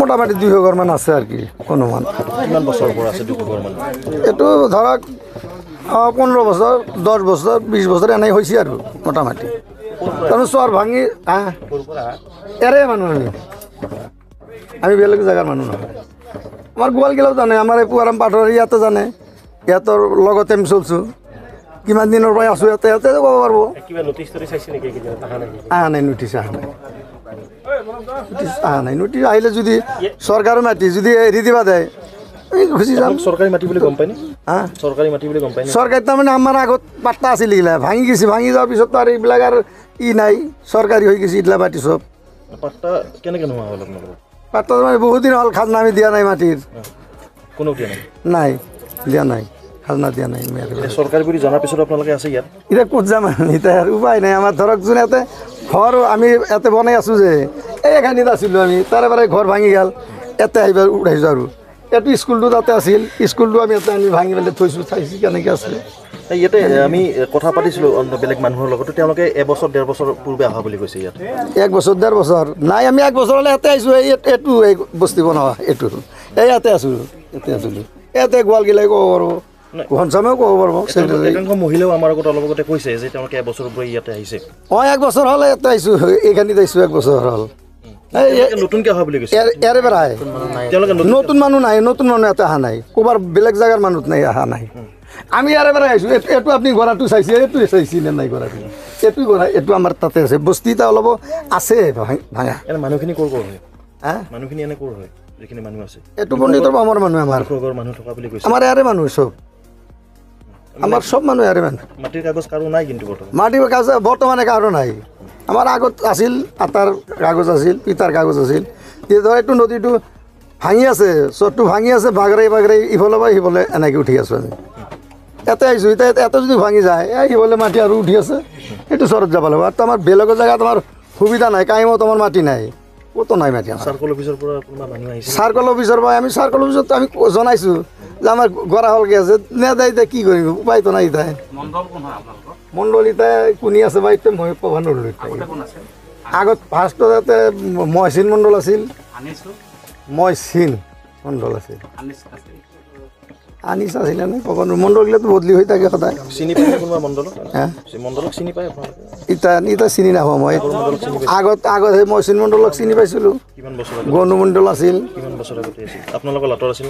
মোটামুটি 200 ঘৰ মান আছে আৰ কি অনুমান। কিমান বছৰ পৰা আছে 200 ঘৰ মান? এইটো ধৰক 15 বছৰ 10 বছৰ 20 বছৰ এনেই হৈছে আৰু মোটামুটি। তাৰমানে চৰ ভাঙি এৰে মানুহ আমি বেলেগ জেগাৰ মানুহ নহয়। আমাৰ গোৱালগিলাও জানে, আমাৰ এই পুৱাৰাম পাঠৰ ইয়াতে জানে, ইয়াতৰ লগতে আমি চলছোঁ। কিমান দিনৰ পৰা আছোঁ ইয়াতে ইয়াতে ক'ব পাৰিব। অহা নাই নটিছ অহা নাই, নটিছ আহিলে যদি চৰকাৰৰ মাটি যদি এৰি দিবা যায় গুচি যাম। চৰকাৰী মাটি বুলি গম পায়নে? চৰকাৰী মাটি বুলি গম পায়? চৰকাৰী তাৰমানে আমাৰ আগত পাট্টা আছিল এইগিলা ভাঙি গৈছে, ভাঙি যোৱাৰ পিছত আৰু এইবিলাক আৰু নাই চৰকাৰী হৈ গৈছে এইগিলা মাটি চব। পাট্টা কেনেকৈ নোহোৱা হ'ল আপোনালোকৰ? পাট্টা তাৰমানে বহুত দিন হ'ল খাজনা আমি দিয়া নাই মাটিৰ। কোনো দিয়া নাই? নাই দিয়া নাই, খাজনা দিয়া নাই। চৰকাৰী বুলি জনাৰ পিছত আপোনালোকে আছে ইয়াত? এতিয়া ক'ত যাম এতিয়া আৰু উপায় নাই আমাৰ। ধৰক যোন ইয়াতে ঘৰ আমি ইয়াতে বনাই আছোঁ যে এইখানিত আছিলোঁ আমি, তাৰে পৰা ঘৰ ভাঙি গ'ল, ইয়াতে আহিব উঠাইছোঁ আৰু এইটো স্কুলটো তাতে আছিল, স্কুলটো আমি ইয়াতে আনি ভাঙি পেলাই থৈছোঁ, চাইছোঁ কেনেকৈ আছিলে। ইয়াতে আমি কথা পাতিছিলোঁ বেলেগ মানুহৰ লগতো, তেওঁলোকে এবছৰ 1.5 বছৰ পূৰ্বে অহা বুলি কৈছে ইয়াত। 1 বছৰ 1.5 বছৰ নাই, আমি 1 বছৰ হ'লে ইয়াতে আহিছোঁ। এইটো এই বস্তি বনোৱা এইটো ইয়াতে আছোঁ, ইয়াতে আছিলোঁ। ইয়াতে গোৱালগিলাই ক'ব পাৰোঁ, ঘনশ্যামেও ক'ব পাৰিব। একাংশ মহিলাও আমাৰ আগত অলপ আগতে কৈছে যে তেওঁলোকে এবছৰৰ পৰা ইয়াতে আহিছে। 1 বছৰ হ'লে ইয়াতে আহিছোঁ, এইখানিত আহিছোঁ 1 বছৰ হ'ল। নতুনকৈ অহা বুলি কৈছে? ইয়াৰে পৰা আহে নতুন মানুহ নাই, নতুন মানুহ ইয়াতে অহা নাই, ক'ৰবাৰ বেলেগ জেগাৰ মানুহ নাই অহা নাই। আমি ইয়াৰে পৰা আহিছোঁ। এইটো আপুনি গড়াটো চাইছে, এইটো চাইছে নে নাই গড়াটো? এইটো গড়া, এইটো আমাৰ তাতে আছে, বস্তিটা অলপ আছে ভাঙা। মানুহখিনি ক'ৰ হয়? মানুহখিনি এনে ক'ৰ হয় যিখিনি মানুহ আছে? এইটো পণ্ডিতৰ বামৰ মানুহ, আমাৰ মানুহ থকা বুলি কৈছে। আমাৰ ইয়াৰে মানুহ চব, আমাৰ চব মানুহ ইয়াৰে মানুহ। মাটিৰ কাগজ কাৰো নাই কিন্তু বৰ্তমান? মাটিৰ কাগজ বৰ্তমানে কাৰো নাই। আমাৰ আগত আছিল আটাৰ কাগজ আছিল, পিতাৰ কাগজ আছিল। এতিয়া ধৰ এইটো নদীটো ভাঙি আছে, চৰটো ভাঙি আছে, বাগৰাই বাগৰাই ইফালে বা সিফালে এনেকৈ উঠি আছোঁ আমি। ইয়াতে আহিছোঁ, এতিয়া ইয়াতে যদি ভাঙি যায় সিফালে মাটি আৰু উঠি আছে, সেইটো চৰত যাব লাগিব। আৰু আমাৰ বেলেগৰ জেগাত আমাৰ সুবিধা নাই, কাইমত আমাৰ মাটি নাই, ক'তো নাই মাটি। চাৰ্কল অফিচৰ পৰা মানুহ আহিছে? চাৰ্কল অফিচৰ পৰা আমি চাৰ্কল অফিচত আমি জনাইছোঁ যে আমাৰ গৰা হলকৈ আছে, নেদাই এতিয়া কি কৰিম, উপায়তো নাই। এতিয়া মণ্ডল এতিয়া কোনি আছে বা এতিয়া মই ক'ব নোৱাৰিলোঁ। আগত ফাৰ্ষ্টত ইয়াতে মহচিন মণ্ডল আছিল, মহচিন মণ্ডল আছিল, আনিছ আছিলে নে ক'ব নোৱাৰোঁ। মণ্ডলগিলাতো বদলি হৈ থাকে সদায়। চিনি পায় কোনোবা মণ্ডলক? মণ্ডলক চিনি পায় আপোনালোকে? এতিয়া চিনি নাপাওঁ মই। আগত সেই মহচিন মণ্ডলক চিনি পাইছিলোঁ। কিমান বছৰ? গণু মণ্ডল আছিল। কিমান বছৰ আগতে আছিল? আপোনালোকৰ লাটত আছিল?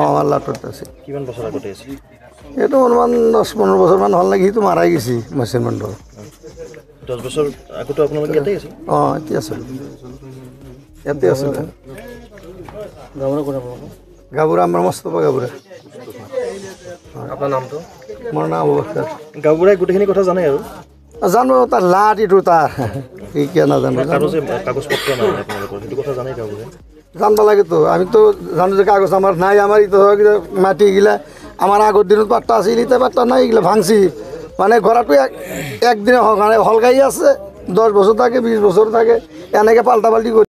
আমাৰ লাটত আছিল। কিমান বছৰ আগতে আছিল? এইটো অনুমান 10-15 বছৰমান হ'ল নেকি, সিটো মাৰাই গৈছে মহচিন মণ্ডল। 10 বছৰ আগতো আপোনালোকে ইয়াতে আছিল? এতিয়া আছিলোঁ, ইয়াতে আছিলোঁ। গাবুৰা, আমাৰ মস্তফা গাবুৰা। আপোনাৰ নামটো? মোৰ নাম অৱস্থাৰ। গাবুৰাই গোটেইখিনি কথা জানে আৰু? জানো, তাৰ লাটিটো তাৰ কি কিয় নাজানো। কাগজ পত্ৰ নাই আপোনালোকৰ, সেইটো কথা জানে গাবুৰাই? জানিব লাগেতো, আমিতো জানো যে কাগজ আমাৰ নাই। আমাৰ এতিয়া মাটিগিলা আমাৰ আগৰ দিনত পাট্টা আছিল, এতিয়া পাট্টা নাই, এইগিলা ভাঙছি। মানে ঘৰটো একদিনে হলকাই আছে, 10 বছৰ থাকে, 20 বছৰ থাকে, এনেকৈ পাল্টা পাল্টি কৰি